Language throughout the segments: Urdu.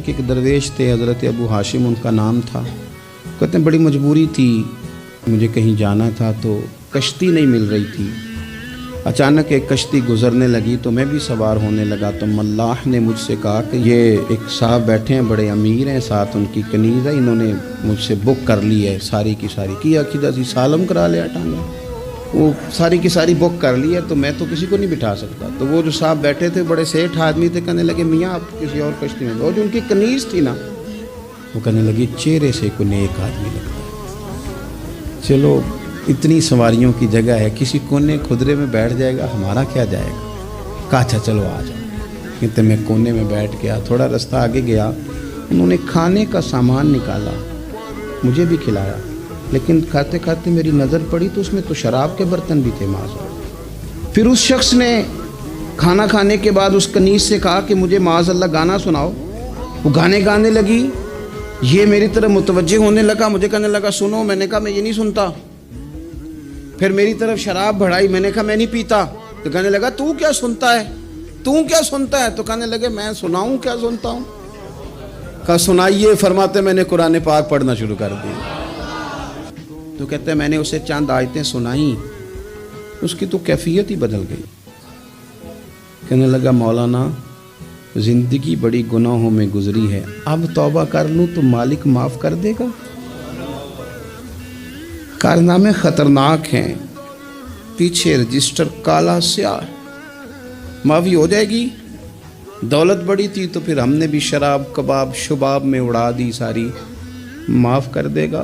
کہ ایک درویش تھے حضرت ابو ہاشم ان کا نام تھا. کہتے ہیں بڑی مجبوری تھی, مجھے کہیں جانا تھا تو کشتی نہیں مل رہی تھی. اچانک ایک کشتی گزرنے لگی تو میں بھی سوار ہونے لگا تو ملاح نے مجھ سے کہا کہ یہ ایک صاحب بیٹھے ہیں بڑے امیر ہیں, ساتھ ان کی کنیز ہے, انہوں نے مجھ سے بک کر لی ہے ساری کی ساری. کی عقیدہ سی سالم کرا لیا ٹانگا, وہ ساری کی ساری بک کر لی ہے تو میں تو کسی کو نہیں بٹھا سکتا. تو وہ جو صاحب بیٹھے تھے بڑے سیٹھ آدمی تھے, کہنے لگے میاں آپ کسی اور کشتی میں. وہ جو ان کی کنیز تھی نا وہ کہنے لگی چہرے سے کوئی نیک آدمی لگتا ہے, چلو اتنی سواریوں کی جگہ ہے, کسی کونے کھدرے میں بیٹھ جائے گا, ہمارا کیا جائے گا. کہا اچھا چلو آ جاؤ. کہتے میں کونے میں بیٹھ گیا, تھوڑا رستہ آگے گیا, انہوں نے کھانے کا سامان نکالا, مجھے بھی کھلایا, لیکن کھاتے کھاتے میری نظر پڑی تو اس میں تو شراب کے برتن بھی تھے معاذ. پھر اس شخص نے کھانا کھانے کے بعد اس کنیز سے کہا کہ مجھے معاذ اللہ گانا سناؤ. وہ گانے گانے لگی, یہ میری طرف متوجہ ہونے لگا, مجھے کہنے لگا سنو. میں نے کہا میں یہ نہیں سنتا. پھر میری طرف شراب بڑھائی, میں نے کہا میں نہیں پیتا. تو کہنے لگا تو کیا سنتا ہے, تو کیا سنتا ہے. تو کہنے لگے میں سناؤں کیا سنتا ہوں. کہا سنائیے. فرماتے میں نے قرآن پاک پڑھنا شروع کر دیا. تو کہتے ہیں میں نے اسے چند آیتیں سنائیں, اس کی تو کیفیت ہی بدل گئی. کہنے لگا مولانا زندگی بڑی گناہوں میں گزری ہے, اب توبہ کر لوں تو مالک معاف کر دے گا. کارنامے خطرناک ہیں, پیچھے رجسٹر کالا سیاہ, معافی ہو جائے گی. دولت بڑی تھی تو پھر ہم نے بھی شراب کباب شباب میں اڑا دی ساری, معاف کر دے گا.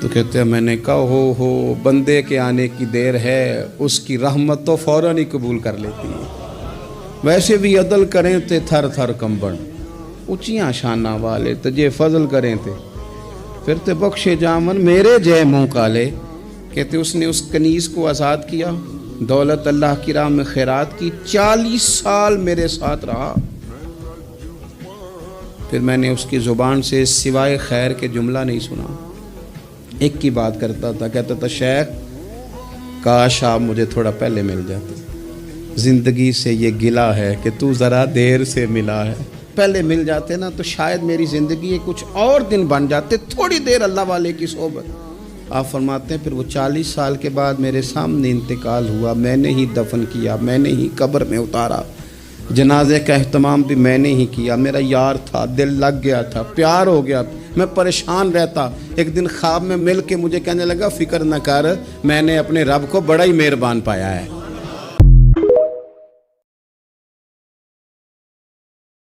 تو کہتے ہیں میں نے کہا ہو بندے کے آنے کی دیر ہے, اس کی رحمت تو فوراً ہی قبول کر لیتی ہے. ویسے بھی عدل کریں تے تھر تھر کمبن, اونچیاں شانہ والے تجھے فضل کریں تے پھر تے بخشے جامن میرے جے منہ کالے. کہتے اس نے اس کنیز کو آزاد کیا, دولت اللہ کی راہ میں خیرات کی, 40 سال میرے ساتھ رہا. پھر میں نے اس کی زبان سے سوائے خیر کے جملہ نہیں سنا. ایک کی بات کرتا تھا, کہتا تھا شیخ کاش آپ مجھے تھوڑا پہلے مل جاتے, زندگی سے یہ گلہ ہے کہ تو ذرا دیر سے ملا ہے. پہلے مل جاتے نا تو شاید میری زندگی کچھ اور دن بن جاتے, تھوڑی دیر اللہ والے کی صحبت. آپ فرماتے ہیں پھر وہ 40 سال کے بعد میرے سامنے انتقال ہوا, میں نے ہی دفن کیا, میں نے ہی قبر میں اتارا, جنازے کا اہتمام بھی میں نے ہی کیا. میرا یار تھا, دل لگ گیا تھا, پیار ہو گیا, میں پریشان رہتا. ایک دن خواب میں مل کے مجھے کہنے لگا فکر نہ کر, میں نے اپنے رب کو بڑا ہی مہربان پایا ہے.